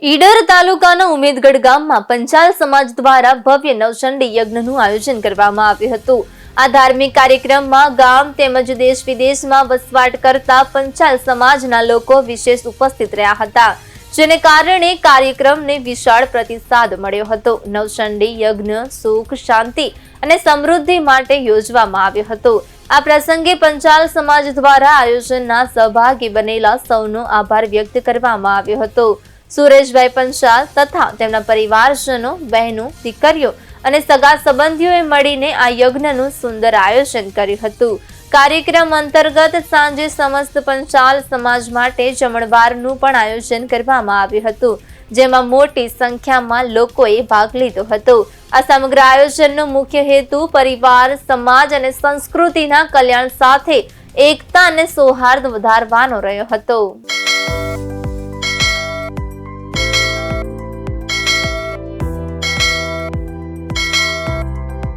ઈડર તાલુકાના ઉમેદગઢ ગામમાં પંચાલ સમાજ દ્વારા ભવ્ય નવચંડી યજ્ઞનું આયોજન કરવામાં આવ્યું હતું। આ ધાર્મિક કાર્યક્રમમાં ગામ તેમજ દેશ વિદેશમાં વસવાટ કરતા પંચાલ સમાજના લોકો વિશેષ ઉપસ્થિત રહ્યા હતા, જેને કારણે કાર્યક્રમને વિશાળ પ્રતિસાદ મળ્યો હતો। નવચંડી યજ્ઞ સુખ, શાંતિ અને સમૃદ્ધિ માટે યોજવામાં આવ્યો હતો। આ પ્રસંગે પંચાલ સમાજ દ્વારા આયોજનના સહભાગી બનેલા સૌનો આભાર વ્યક્ત કરવામાં આવ્યો હતો। સુરેશભાઈ પંચાલ તથા તેમના પરિવારજનો, બહેનો, દીકરીઓ અને સગા સંબંધીઓએ મળીને આ યજ્ઞનું સુંદર આયોજન કર્યું હતું। કાર્યક્રમ અંતર્ગત સાંજે સમસ્ત પંચાલ સમાજ માટે જમણવારનું પણ આયોજન કરવામાં આવ્યું હતું, જેમાં મોટી સંખ્યામાં લોકોએ ભાગ લીધો હતો। આ સમગ્ર આયોજનનો મુખ્ય હેતુ પરિવાર, સમાજ અને સંસ્કૃતિના કલ્યાણ સાથે એકતા અને સૌહાર્દ વધારવાનો રહ્યો હતો।